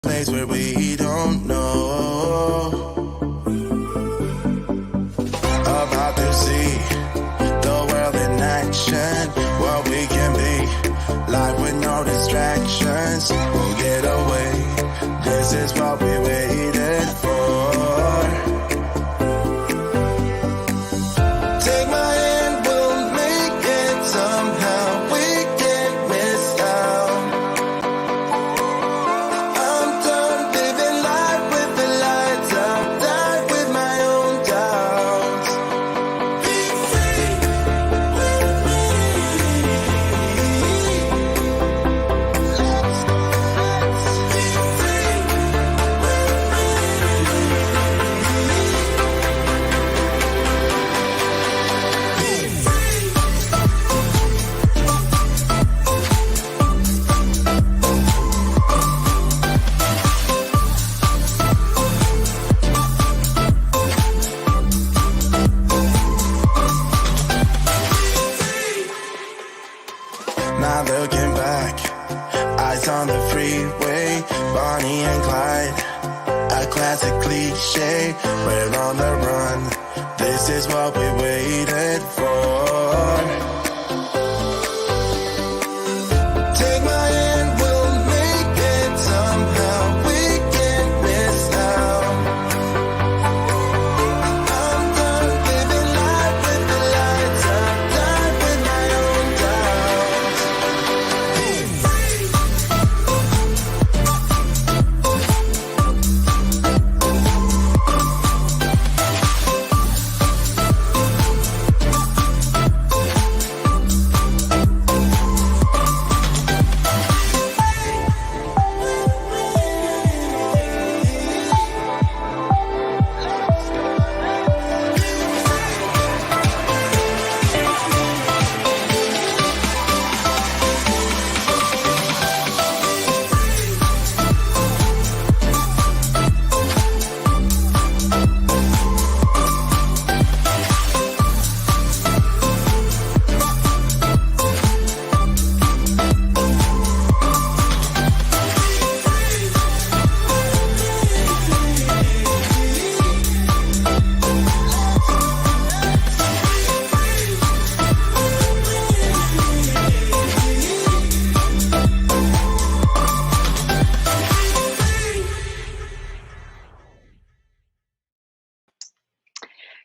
place where we don't know about to see the world in action, what we can be, life with no distractions. We'll get away. This is what we waited for. Take my hand, we'll make it somehow. We can't miss out. I'm done living life with the lights out. Die with my own doubts. Be free with me. Let's be free Now looking back, eyes on the freeway, Bonnie and Clyde, a classic cliche. We're on the run. This is what we waited for. Take my hand, we'll make it somehow. We can't miss out. I'm done living life with the lights out. Die with my own doubts. Be free.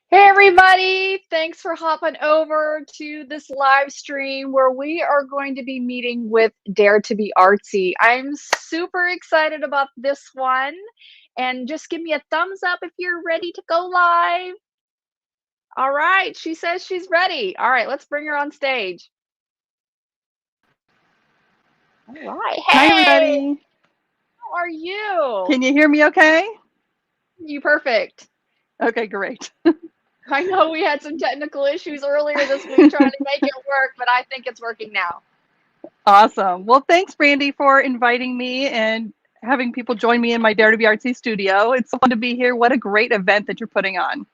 Hey everybody, thanks for hopping over to this live stream where we are going to be meeting with Dare to be Artsy. I'm super excited about this one, and just give me a thumbs up if you're ready to go live. All right, she says she's ready. All right, let's bring her on stage. All right, Hi, hey, everybody. how are you? Can you hear me okay? You perfect. Okay, great. I know we had some technical issues earlier this week trying to make it work, but I think it's working now. Awesome. Well, thanks, Brandy, for inviting me and having people join me in my Dare to be Artsy studio. It's fun to be here. What a great event that you're putting on.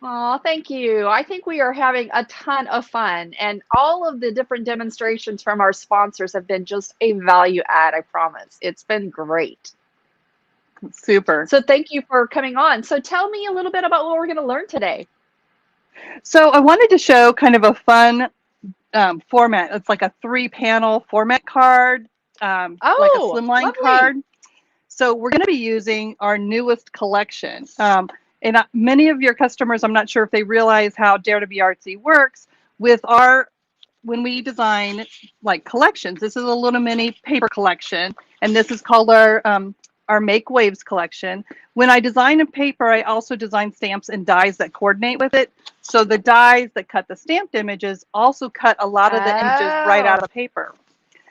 Oh, thank you. I think we are having a ton of fun, and all of the different demonstrations from our sponsors have been just a value add, I promise. It's been great. Super. So thank you for coming on. So tell me a little bit about what we're going to learn today. So I wanted to show kind of a fun format. It's like a 3-panel format card, like a Slimline lovely. card. So we're going to be using our newest collection. And many of your customers, I'm not sure if they realize how Dare to be Artsy works with when we design like collections. This is a little mini paper collection, and this is called our Make Waves collection. When I design a paper, I also design stamps and dies that coordinate with it. So the dies that cut the stamped images also cut a lot of the images right out of the paper.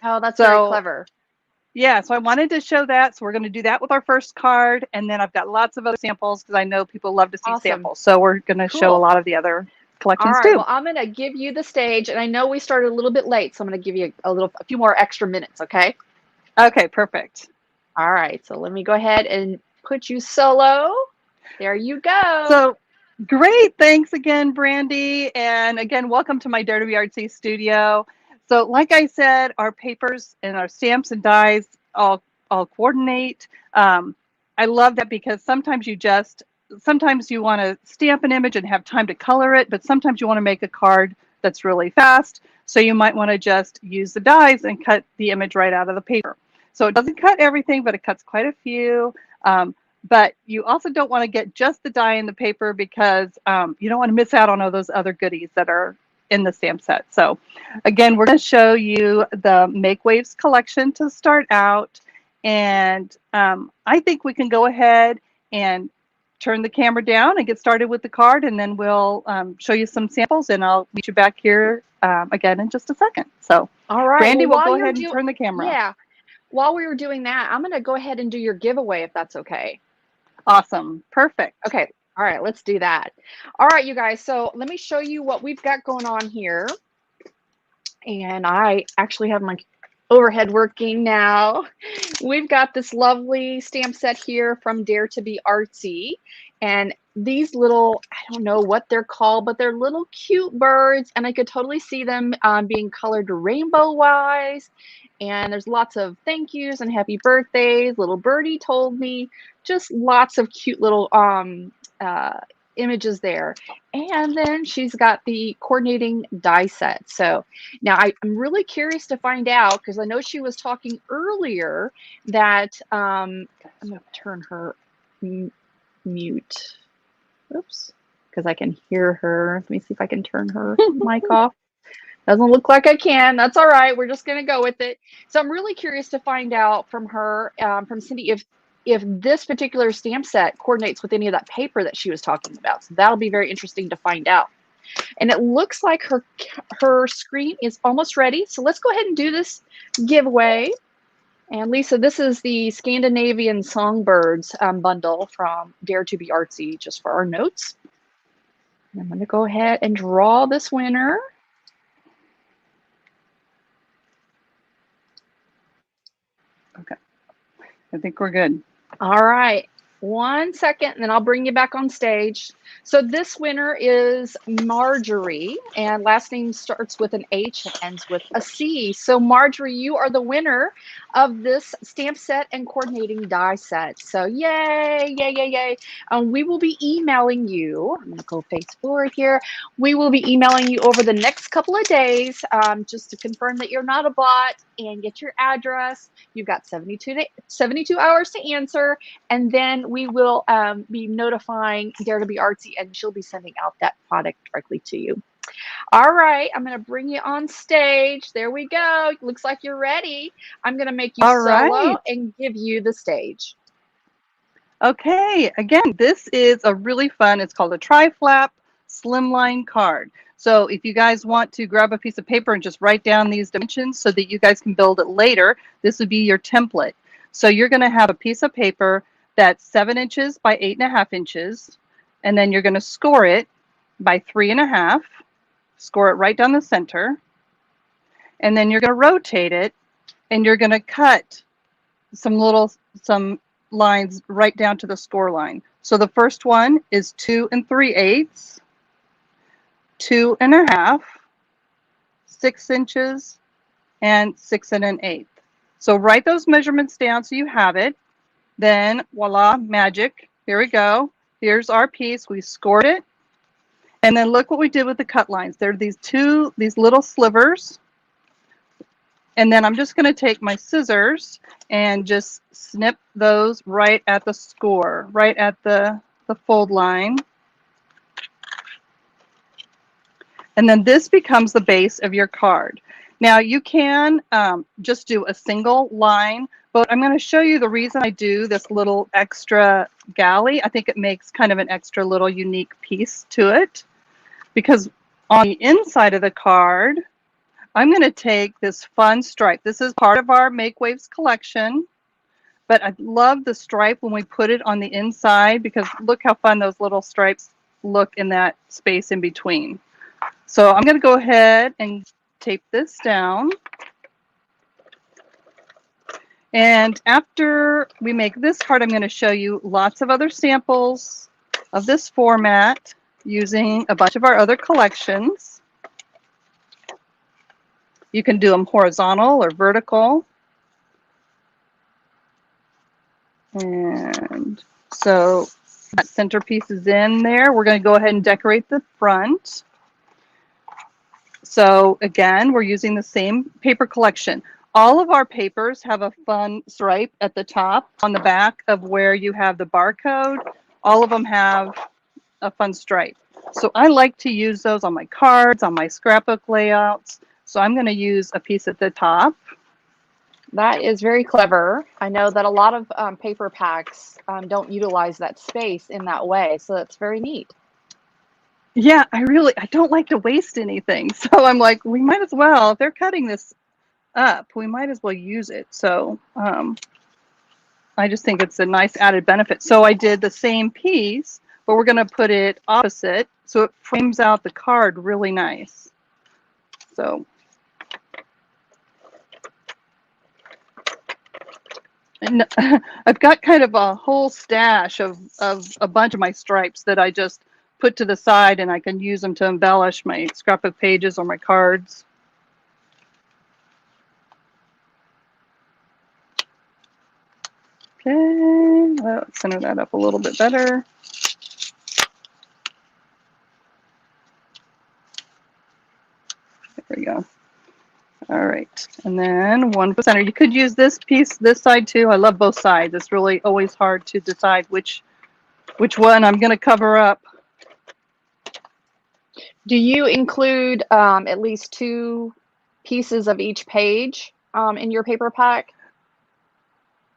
Oh, that's very clever. Yeah, so I wanted to show that. So we're going to do that with our first card. And then I've got lots of other samples because I know people love to see samples. So we're going to show a lot of the other collections too. Well, I'm going to give you the stage. And I know we started a little bit late, so I'm going to give you a few more extra minutes, okay? Okay, perfect. All right, so let me go ahead and put you solo. There you go. So great. Thanks again, Brandy. And again, welcome to my Dare to be Artsy studio. So like I said, our papers and our stamps and dies all all coordinate. I love that because sometimes you want to stamp an image and have time to color it, but sometimes you want to make a card that's really fast. So you might want to just use the dies and cut the image right out of the paper. So it doesn't cut everything, but it cuts quite a few. But you also don't want to get just the die in the paper because you don't want to miss out on all those other goodies that are in the stamp set. So again, we're going to show you the Make Waves collection to start out. And I think we can go ahead and turn the camera down and get started with the card, and then we'll show you some samples, and I'll meet you back here again in just a second. So All right. Brandy, well, we'll go ahead and turn the camera. Yeah. While we were doing that, I'm going to go ahead and do your giveaway if that's okay. Awesome. Perfect. Okay. All right. Let's do that. All right, you guys. So let me show you what we've got going on here. And I actually have my overhead working now. We've got this lovely stamp set here from Dare to be Artsy. And these little, I don't know what they're called, but they're little cute birds. And I could totally see them being colored rainbow-wise. And there's lots of thank yous and happy birthdays. Little birdie told me. Just lots of cute little images there. And then she's got the coordinating die set. So now I'm really curious to find out, because I know she was talking earlier that I'm going to turn her mute. Oops, because I can hear her. Let me see if I can turn her mic off. Doesn't look like I can. That's all right. We're just going to go with it. So I'm really curious to find out from her, from Cindy, if this particular stamp set coordinates with any of that paper that she was talking about. So that'll be very interesting to find out. And it looks like her screen is almost ready. So let's go ahead and do this giveaway. And Lisa, this is the Scandinavian Songbirds bundle from Dare to be Artsy, just for our notes. And I'm going to go ahead and draw this winner. Okay, I think we're good. All right, 1 second, and then I'll bring you back on stage. So this winner is Marjorie, and last name starts with an H and ends with a C. So Marjorie, you are the winner of this stamp set and coordinating die set. So yay, yay, yay, yay. We will be emailing you. I'm gonna go face forward here. We will be emailing you over the next couple of days just to confirm that you're not a bot and get your address. You've got 72 hours to answer, and then we will be notifying Dare to be Artsy, and she'll be sending out that product directly to you. All right, I'm going to bring you on stage. There we go. Looks like you're ready. I'm going to make you solo and give you the stage. Okay, again, this is a really fun, it's called a tri-flap slimline card. So if you guys want to grab a piece of paper and just write down these dimensions so that you guys can build it later, this would be your template. So you're going to have a piece of paper that's 7 inches by 8.5 inches, and then you're going to score it by 3.5, score it right down the center, and then you're going to rotate it, and you're going to cut some lines right down to the score line. So the first one is 2 3/8, 2.5, 6 inches, and 6 1/8. So write those measurements down so you have it. Then voila, magic. Here we go. Here's our piece. We scored it. And then look what we did with the cut lines. There are these little slivers. And then I'm just going to take my scissors and just snip those right at the score, right at the fold line. And then this becomes the base of your card. Now you can just do a single line, but I'm going to show you the reason I do this little extra galley. I think it makes kind of an extra little unique piece to it, because on the inside of the card, I'm going to take this fun stripe. This is part of our Make Waves collection, but I love the stripe when we put it on the inside, because look how fun those little stripes look in that space in between. So I'm going to go ahead and tape this down. And after we make this card, I'm going to show you lots of other samples of this format using a bunch of our other collections. You can do them horizontal or vertical. And so that centerpiece is in there. We're going to go ahead and decorate the front. So again, we're using the same paper collection. All of our papers have a fun stripe at the top on the back of where you have the barcode. All of them have a fun stripe. So I like to use those on my cards, on my scrapbook layouts. So I'm going to use a piece at the top. That is very clever. I know that a lot of paper packs don't utilize that space in that way. So that's very neat. Yeah, I don't like to waste anything. So I'm like, we might as well, if they're cutting this up, we might as well use it. So I just think it's a nice added benefit. So I did the same piece, but we're going to put it opposite so it frames out the card really nice. So and I've got kind of a whole stash of a bunch of my stripes that I just put to the side, and I can use them to embellish my scrapbook pages or my cards. Okay, let's center that up a little bit better. There we go. All right, and then one for center. You could use this piece, this side too. I love both sides. It's really always hard to decide which one I'm going to cover up. Do you include at least 2 pieces of each page in your paper pack?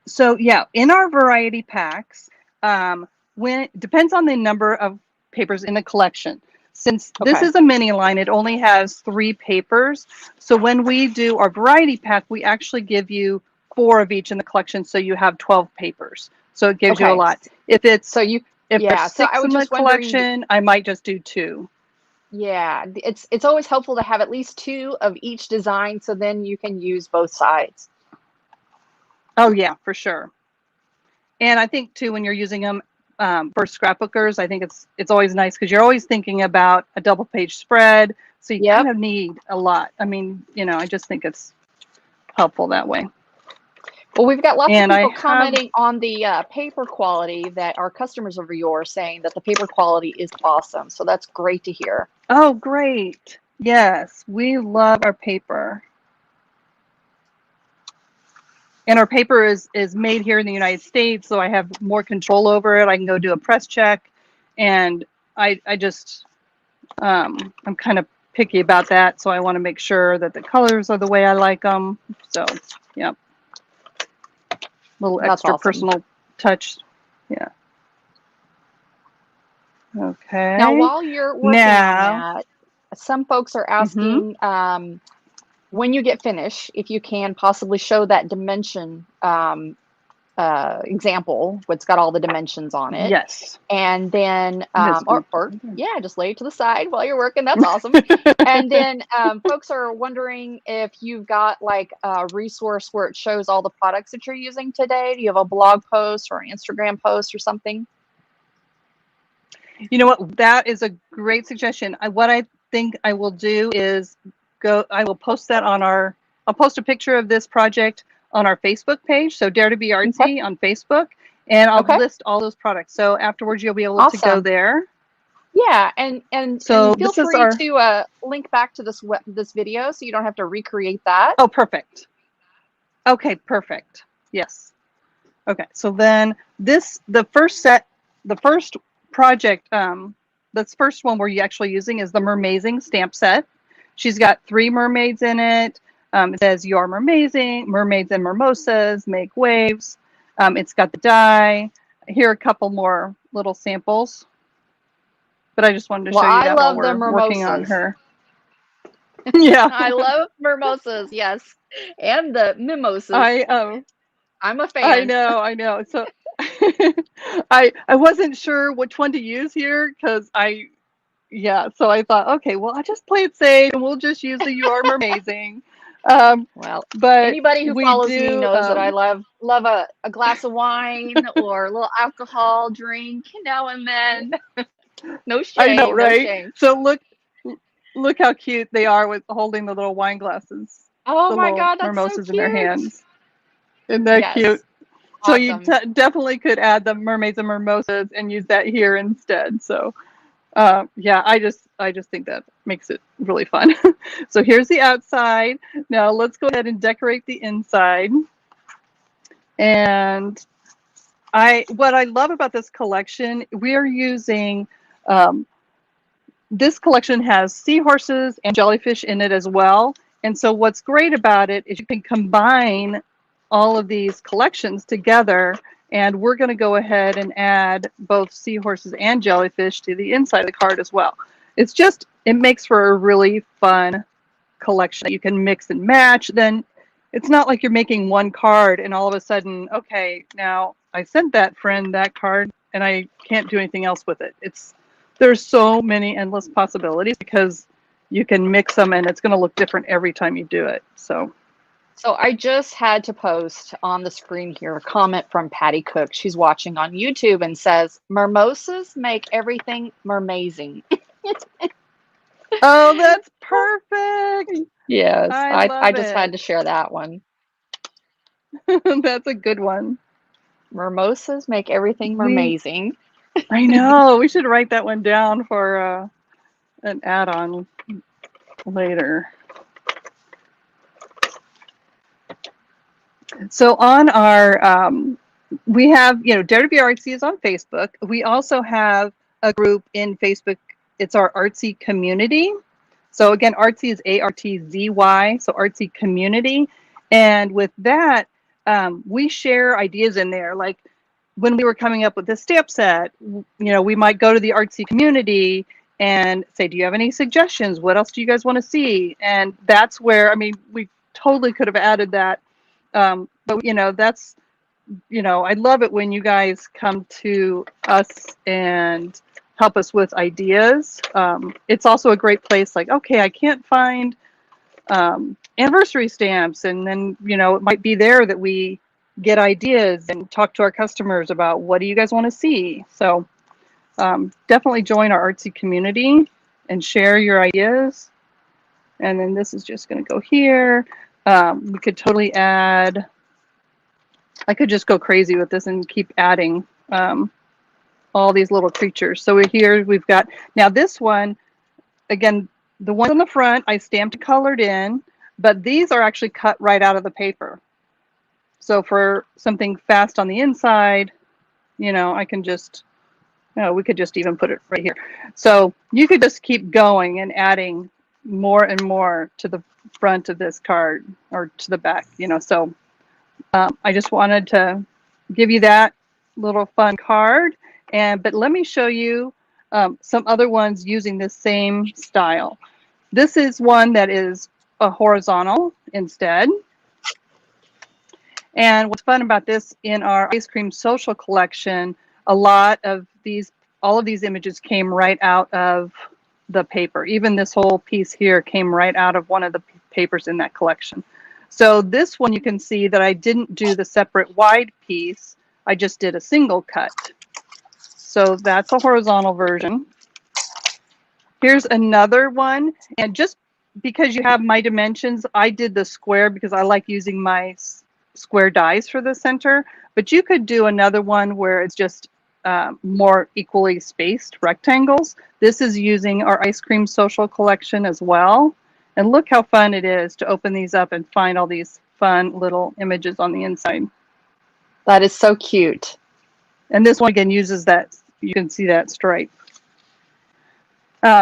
So yeah, in our variety packs, depends on the number of papers in the collection. Since this is a mini line, it only has 3 papers. So when we do our variety pack, we actually give you 4 of each in the collection, so you have 12 papers. So it gives you a lot. If it's if there's 6 in the collection, I might just do 2. Yeah, it's always helpful to have at least 2 of each design, so then you can use both sides. Oh yeah, for sure. And I think too, when you're using them for scrapbookers, I think it's always nice because you're always thinking about a double page spread. So you kind of need a lot. I mean, you know, I just think it's helpful that way. Well, we've got lots of people commenting on the paper quality, that our customers over yours saying that the paper quality is awesome. So that's great to hear. Oh, great. Yes, we love our paper. And our paper is made here in the United States, so I have more control over it. I can go do a press check, and I just, I'm kind of picky about that, so I want to make sure that the colors are the way I like them. So, yeah. Little extra personal touch. Yeah. Okay. Now, while you're working on that, some folks are asking, when you get finished, if you can possibly show that dimension example, what's got all the dimensions on it. Yes. And then, yeah, just lay it to the side while you're working. That's awesome. And then folks are wondering if you've got like a resource where it shows all the products that you're using today. Do you have a blog post or an Instagram post or something? You know what? That is a great suggestion. What I think I will do is I will post that on I'll post a picture of this project on our Facebook page. So Dare to Be Artsy on Facebook, and I'll list all those products. So afterwards you'll be able to go there. Yeah, and feel free to link back to this video so you don't have to recreate that. Oh, perfect. Okay, perfect. Yes. Okay, so then the first project, this first one we're actually using is the Mermazing stamp set. She's got 3 mermaids in it. It says, "You're mermazing, mermaids and mimosas make waves." It's got the die. Here are a couple more little samples. But I just wanted to show you that while we're working on her. Yeah. I love mimosas, yes. And the mimosas. I'm a fan. I know. So I wasn't sure which one to use here because so I thought, okay, well, I'll just play it safe and we'll just use the "You Are Mermazing." Well, but anybody who follows me knows that I love a glass of wine or a little alcohol drink now and then. No shame. I know, right? No shame. So look how cute they are with holding the little wine glasses. Oh my God, that's mimosas so cute. in their hands. Isn't that cute? So you Awesome. definitely could add the mermaids and mimosas and use that here instead. So yeah, I just think that makes it really fun. So here's the outside. Now let's go ahead and decorate the inside. And what I love about this collection, we are using, this collection has seahorses and jellyfish in it as well. And so what's great about it is you can combine all of these collections together, and we're going to go ahead and add both seahorses and jellyfish to the inside of the card as well. It's just, it makes for a really fun collection that you can mix and match. Then it's not like you're making one card and all of a sudden, okay, now I sent that friend that card and I can't do anything else with it. There's so many endless possibilities because you can mix them and it's going to look different every time you do it. So I just had to post on the screen here a comment from Patty Cook. She's watching on YouTube and says, "Mimosas make everything mermazing." oh, that's perfect. Yes, I I love just had it. to share that one. That's a good one. Mimosas make everything mermazing. I know. We should write that one down for an add-on later. So on our, we have, Dare to be Artsy is on Facebook. We also have a group in Facebook. It's our Artsy community. So again, Artsy is A-R-T-Z-Y, so Artsy community. And with that, we share ideas in there. Like when we were coming up with this stamp set, we might go to the Artsy community and say, do you have any suggestions? What else do you guys want to see? And that's where, I mean, we totally could have added that. But that's, I love it when you guys come to us and help us with ideas. It's also a great place, like, okay, I can't find anniversary stamps, and then it might be there that we get ideas and talk to our customers about what do you guys want to see. So definitely join our Artsy community and share your ideas. And then this is just going to go here. We could totally add, I could just go crazy with this and keep adding all these little creatures. So we've got, now this one, again, the one on the front I stamped and colored in, but these are actually cut right out of the paper. So for something fast on the inside, I can just, we could just even put it right here. So you could just keep going and adding more and more to the front of this card or to the back, so I just wanted to give you that little fun card. But let me show you some other ones using this same style. This is one that is a horizontal instead. And what's fun about this, in our ice cream social collection, all of these images came right out of the paper. Even this whole piece here came right out of one of the papers in that collection. So this one, you can see that I didn't do the separate wide piece. I just did a single cut. So that's a horizontal version. Here's another one. And just because you have my dimensions, I did the square because I like using my square dies for the center. But you could do another one where it's just more equally spaced rectangles. This is using our ice cream social collection as well. And look how fun it is to open these up and find all these fun little images on the inside. That is so cute. And this one again uses that, you can see that stripe.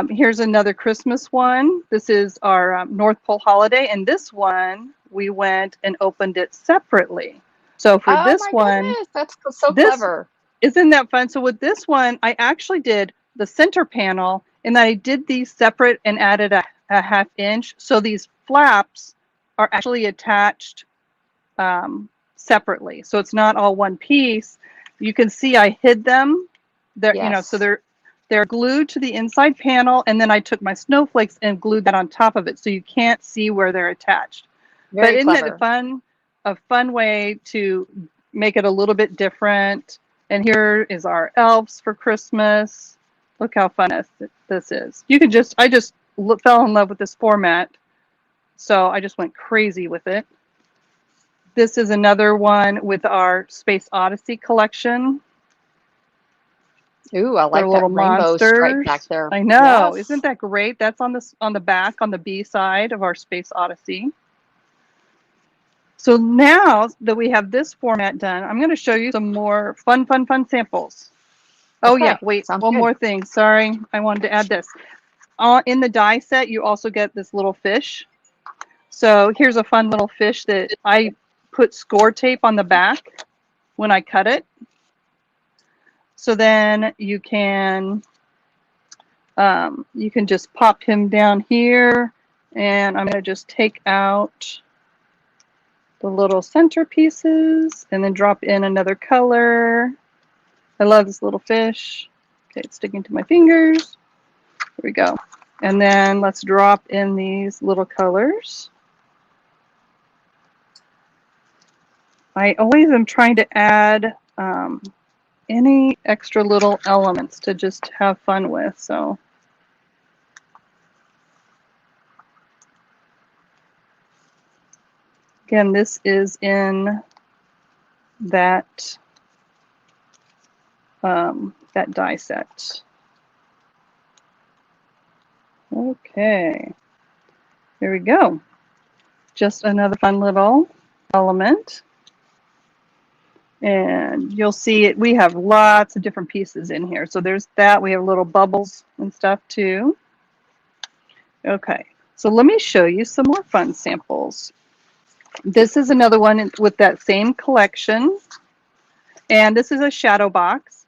Here's another Christmas one. This is our North Pole holiday. And this one, we went and opened it separately. So for this one, goodness, that's so clever. Isn't that fun? So with this one, I actually did the center panel and I did these separate and added a ½ inch. So these flaps are actually attached separately. So it's not all one piece. You can see I hid them. Yes. So they're glued to the inside panel, and then I took my snowflakes and glued that on top of it, so you can't see where they're attached. Very but isn't clever. it a fun way to make it a little bit different? And here is our elves for Christmas. Look how fun this is. I just fell in love with this format, so I just went crazy with it. This is another one with our Space Odyssey collection. Ooh, I like They're that little rainbow stripe back monsters. there. I know. Yes. Isn't that great? That's on the back, on the B side of our Space Odyssey. So now that we have this format done, I'm going to show you some more fun samples. Oh Okay, yeah, wait, sounds one good. more thing. Sorry, I wanted to add this. In the die set, you also get this little fish. So here's a fun little fish that I put score tape on the back when I cut it. So then you can just pop him down here, and I'm going to just take out the little center pieces and then drop in another color. I love this little fish. Okay, it's sticking to my fingers. Here we go. And then let's drop in these little colors. I always am trying to add any extra little elements to just have fun with. So again, this is in that that die set. Okay, here we go. Just another fun little element. And you'll see it. We have lots of different pieces in here. So there's that. We have little bubbles and stuff too. Okay, so let me show you some more fun samples. This is another one with that same collection. And this is a shadow box.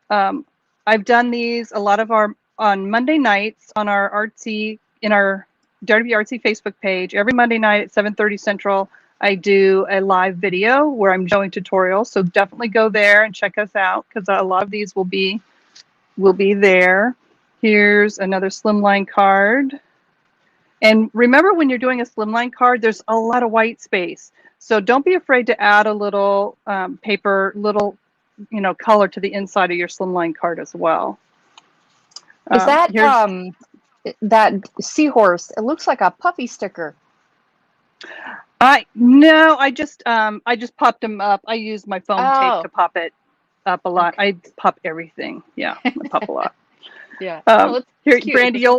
I've done these a lot of on Monday nights on our Artzy, in our Dare to be Artsy Facebook page. Every Monday night at 7:30 Central, I do a live video where I'm showing tutorials. So definitely go there and check us out, because a lot of these will be there. Here's another Slimline card. And remember, when you're doing a Slimline card, there's a lot of white space. So don't be afraid to add a little paper, little color to the inside of your Slimline card as well. Is that that seahorse? It looks like a puffy sticker. No, I just popped them up. I use my foam tape to pop it up a lot. Okay. I pop everything. Yeah, I pop a lot. Yeah. Here, Brandy, you'll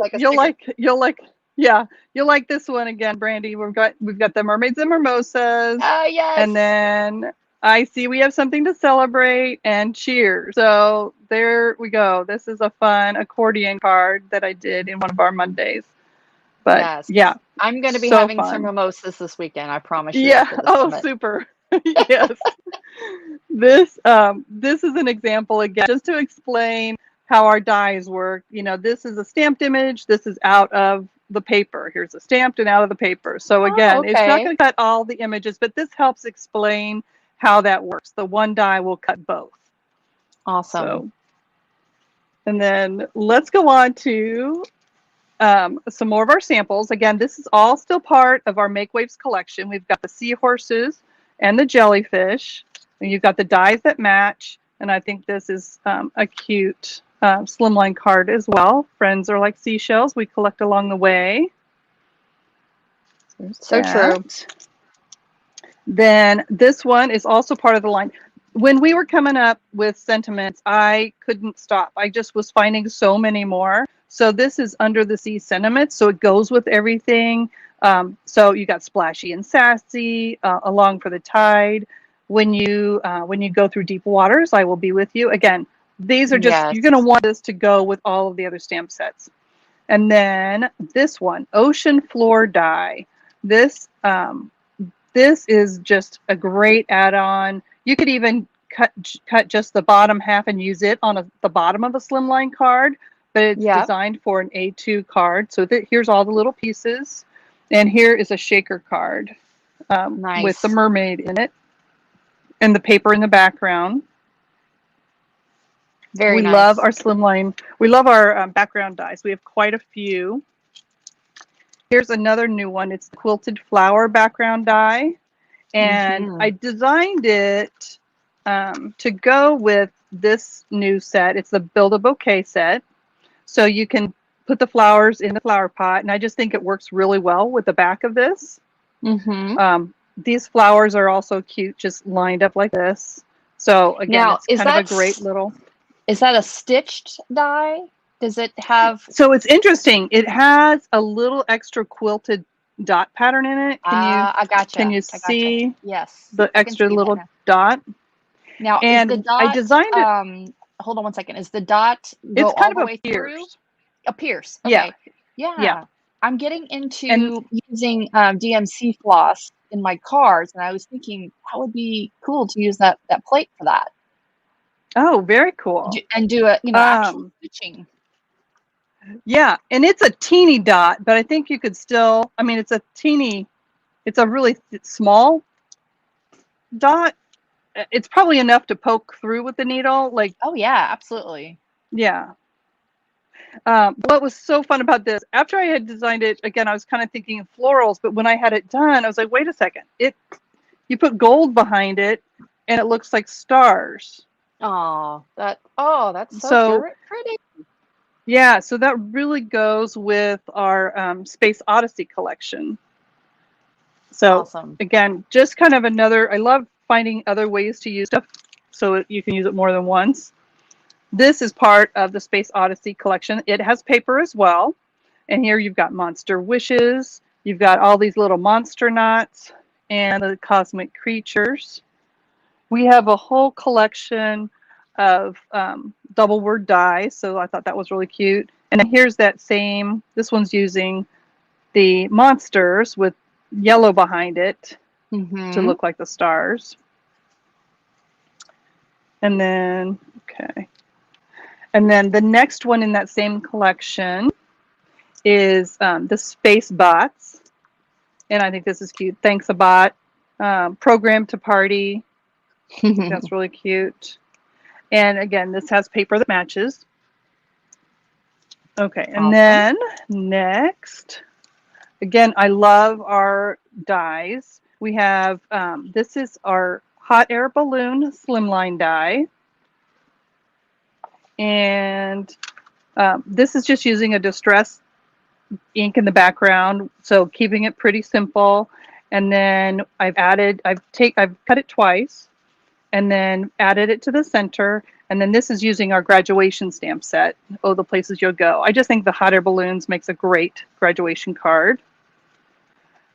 like this one again, Brandy. We've got the mermaids and mimosas. Yes. And then I see we have something to celebrate and cheers. So there we go. This is a fun accordion card that I did in one of our Mondays. But yes. Yeah, I'm going to be having some mimosas this weekend. I promise you. Yeah. Oh, super. Yes. This is an example again, just to explain how our dies work. This is a stamped image. This is out of the paper. Here's a stamped and out of the paper. So again, It's not going to cut all the images, but this helps explain how that works. The one die will cut both. Awesome. So, and then let's go on to some more of our samples. Again, this is all still part of our Make Waves collection. We've got the seahorses and the jellyfish, and you've got the dies that match. And I think this is a cute Slimline card as well. Friends are like seashells. We collect along the way. So true. Then this one is also part of the line. When we were coming up with sentiments, I couldn't stop. I just was finding so many more. So this is Under the Sea sentiments. So it goes with everything. So you got splashy and sassy, Along for the Tide. When you go through deep waters, I will be with you. Again, these are just, You're going to want this to go with all of the other stamp sets. And then this one, Ocean Floor Die. This is just a great add-on. You could even cut just the bottom half and use it on the bottom of a Slimline card, but it's designed for an A2 card. So here's all the little pieces. And here is a shaker card with the mermaid in it and the paper in the background. We love our Slimline. We love our background dies. We have quite a few. Here's another new one. It's the Quilted Flower background die. And I designed it to go with this new set. It's the Build a Bouquet set. So you can put the flowers in the flower pot. And I just think it works really well with the back of this. these flowers are also cute, just lined up like this. So again, Now, it's kind of a great little. Is that a stitched die? Does it have? So it's interesting. It has a little extra quilted dot pattern in it. I gotcha. Can you see Yes. the extra little dot? Now, And is the dot? I designed it. Hold on one second. Is the dot go It's all kind the of way a through? pierce. A pierce. Yeah. Okay. Yeah. Yeah. I'm getting into And using DMC floss in my cards, and I was thinking that would be cool to use that plate for that. oh, very cool. And do a actual stitching. Yeah, and it's a teeny dot, but I think you could still. I mean, it's a really small dot. It's probably enough to poke through with the needle. Like, oh yeah, absolutely. Yeah. What was so fun about this, after I had designed it, again, I was kind of thinking of florals, but when I had it done, I was like, wait a second. You put gold behind it, and it looks like stars. That's so pretty. Yeah, so that really goes with our Space Odyssey collection. So awesome. Again, just kind of another, I love finding other ways to use stuff so you can use it more than once. This is part of the Space Odyssey collection. It has paper as well. And here you've got Monster Wishes. You've got all these little Monstronauts and the cosmic creatures. We have a whole collection of double word dies, so I thought that was really cute. And then here's that same, this one's using the monsters with yellow behind it to look like the stars. And then, okay. And then the next one in that same collection is the Space Bots. And I think this is cute. Thanks a Bot. Program to Party. I think that's really cute. And again, this has paper that matches. Okay, and awesome. Then next, again, I love our dies. We have, this is our hot air balloon slimline die. And this is just using a distress ink in the background, so keeping it pretty simple. And then I've cut it twice and then added it to the center. And then this is using our graduation stamp set, Oh, the Places You'll Go. I just think the hot air balloons makes a great graduation card.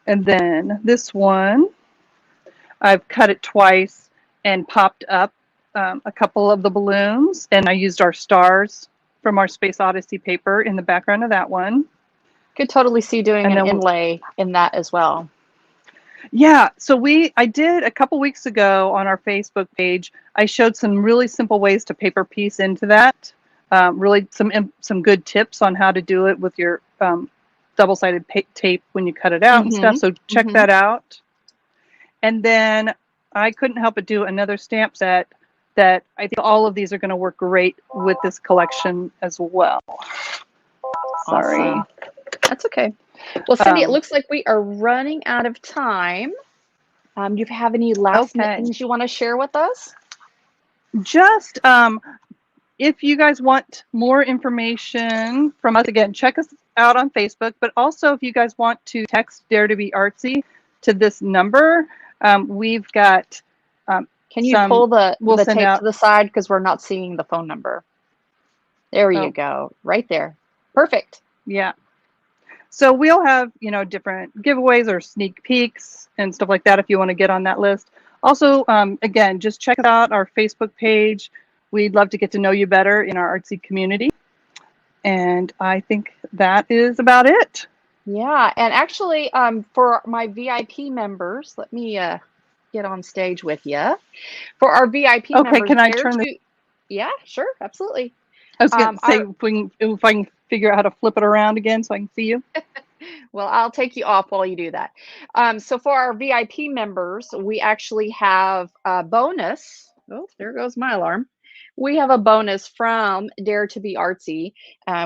And then this one, I've cut it twice and popped up a couple of the balloons, and I used our stars from our Space Odyssey paper in the background of that one. Could totally see doing an inlay in that as well. Yeah, so I did a couple weeks ago on our Facebook page. I showed some really simple ways to paper piece into that. Really some good tips on how to do it with your double-sided tape when you cut it out and stuff. So check that out. And then I couldn't help but do another stamp set that I think all of these are going to work great with this collection as well. Sorry. Awesome. That's okay. Well, Cindy, it looks like we are running out of time. Do you have any last things you want to share with us? Just if you guys want more information from us, again, check us out on Facebook. But also, if you guys want to text Dare to Be Artsy to this number, we've got. Can you pull the tape to the side, because we're not seeing the phone number? There you go, right there. Perfect. Yeah. So we'll have, different giveaways or sneak peeks and stuff like that if you want to get on that list. Also, again, just check out our Facebook page. We'd love to get to know you better in our artsy community. And I think that is about it. Yeah, and actually, for my VIP members, let me get on stage with you. For our VIP members, can I turn this? Yeah, sure, absolutely. I was going to say, if I can figure out how to flip it around again so I can see you. Well, I'll take you off while you do that. So for our VIP members, we actually have a bonus. Oh, there goes my alarm. We have a bonus from Dare to Be Artsy.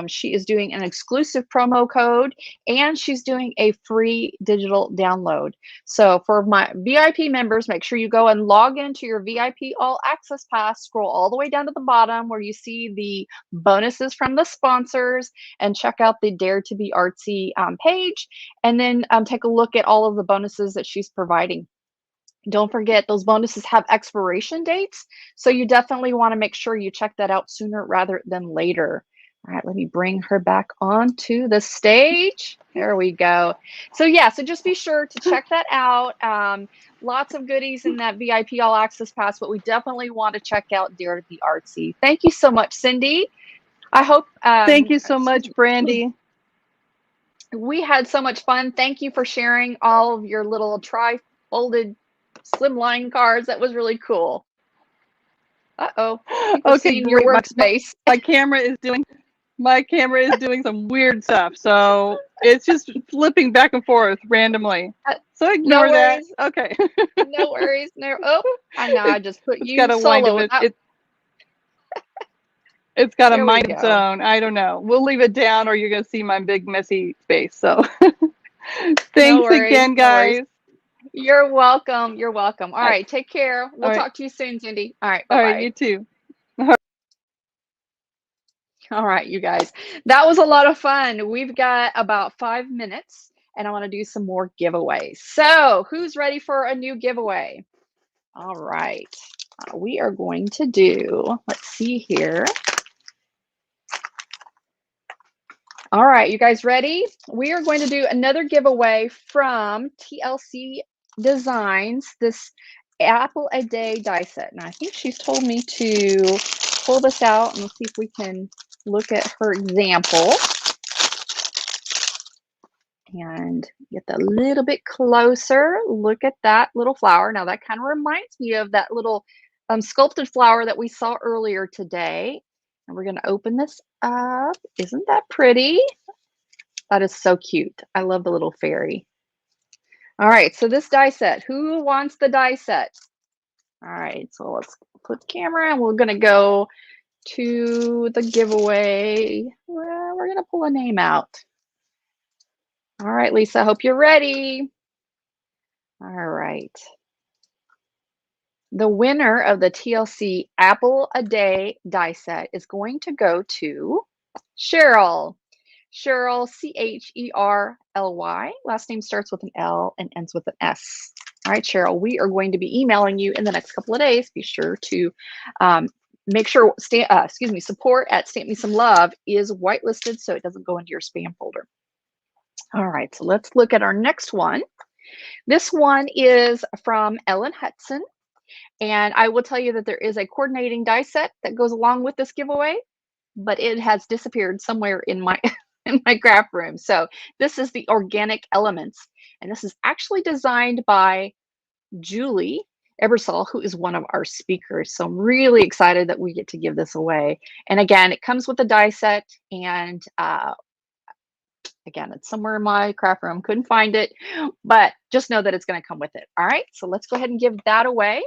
She is doing an exclusive promo code, and she's doing a free digital download. So for my VIP members, make sure you go and log into your VIP All Access Pass, scroll all the way down to the bottom where you see the bonuses from the sponsors, and check out the Dare to Be Artsy page, and then take a look at all of the bonuses that she's providing. Don't forget, those bonuses have expiration dates, so you definitely want to make sure you check that out sooner rather than later. All right, let me bring her back onto the stage. There we go. So yeah, so just be sure to check that out. Lots of goodies in that VIP All Access Pass, but we definitely want to check out Dare to Be Artsy. Thank you so much, Cindy. I hope. Thank you so Excuse much, me. Brandy. We had so much fun. Thank you for sharing all of your little tri-folded slimline cards. That was really cool. Uh-oh, people Okay, seeing your great. workspace. My camera is doing some weird stuff, so it's just flipping back and forth randomly. So No ignore that. worries. Okay. No worries. No. Oh, I know. I just put It's you got a mind of solo. it. It's got a There we mind of its go. own. I don't know. We'll leave it down, or you're gonna see my big messy space. So No thanks worries. again, No worries. guys. You're welcome. You're welcome. All All right. right. Take care. All We'll right. talk to you soon, Cindy. All right. All right. Bye-bye. You too. All right, you guys. That was a lot of fun. We've got about 5 minutes and I want to do some more giveaways. So, who's ready for a new giveaway? All right. We are going to do, let's see here. All right, you guys ready? We are going to do another giveaway from TLC Designs, this Apple a Day die set. And I think she's told me to pull this out and see if we can look at her example and get a little bit closer. Look at that little flower. Now that kind of reminds me of that little sculpted flower that we saw earlier today. And we're going to open this up. Isn't that pretty? That is so cute. I love the little fairy. All right, so this die set, who wants the die set? All right, so let's put the camera and we're gonna go to the giveaway. Well, we're gonna pull a name out. All right, Lisa, hope you're ready. All right. The winner of the TLC Apple a Day die set is going to go to Cheryl. Cheryl, Cherly. Last name starts with an L and ends with an S. All right, Cheryl, we are going to be emailing you in the next couple of days. Be sure to make sure support at Stamp Me Some Love is whitelisted so it doesn't go into your spam folder. All right, so let's look at our next one. This one is from Ellen Hudson. And I will tell you that there is a coordinating die set that goes along with this giveaway, but it has disappeared somewhere in my in my craft room. So this is the organic elements, and this is actually designed by Julie Ebersole, who is one of our speakers. So I'm really excited that we get to give this away. And again, it comes with a die set, and again, it's somewhere in my craft room. Couldn't find it, but just know that it's going to come with it. All right, so let's go ahead and give that away.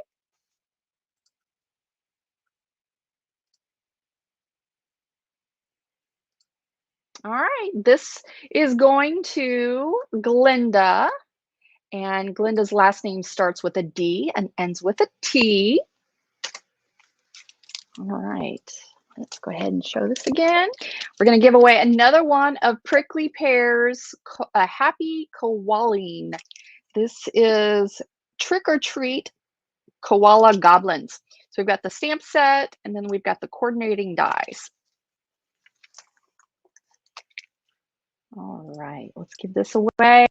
All right, this is going to Glinda, and Glinda's last name starts with a D and ends with a T. All right, let's go ahead and show this again. We're going to give away another one of Prickly Pear's Happy Koaling. This is Trick or Treat Koala Goblins. So we've got the stamp set, and then we've got the coordinating dies. All right, let's give this away.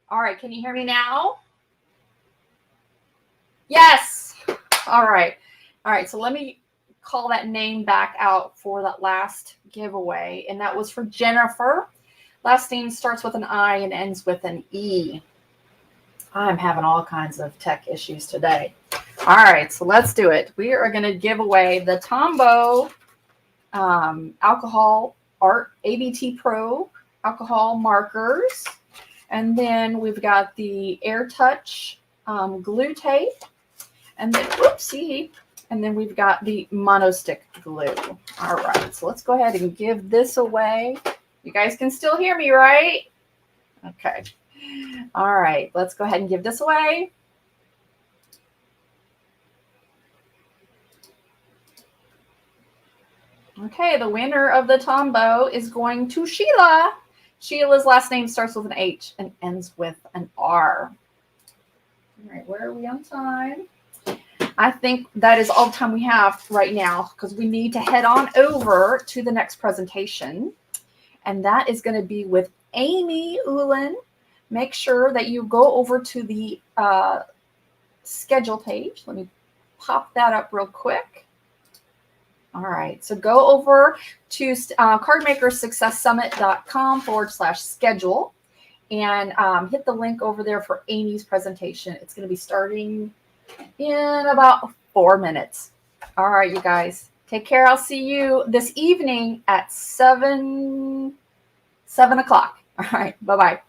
All right, can you hear me now? Yes. All right. All right, so let me call that name back out for that last giveaway, and that was for Jennifer. Last name starts with an I and ends with an E. I'm having all kinds of tech issues today. All right, so let's do it. We are going to give away the Tombow alcohol art ABT Pro alcohol markers. And then we've got the Air Touch glue tape. And then, whoopsie. And then we've got the monostick glue. All right, so let's go ahead and give this away. You guys can still hear me, right? Okay. All right, let's go ahead and give this away. Okay, the winner of the Tombow is going to Sheila. Sheila's last name starts with an H and ends with an R. All right, where are we on time? I think that is all the time we have right now because we need to head on over to the next presentation. And that is going to be with Amy Ulen. Make sure that you go over to the schedule page. Let me pop that up real quick. All right, so go over to cardmakersuccesssummit.com/schedule and hit the link over there for Amy's presentation. It's going to be starting in about 4 minutes. All right, you guys, take care. I'll see you this evening at 7 o'clock. All right, bye-bye.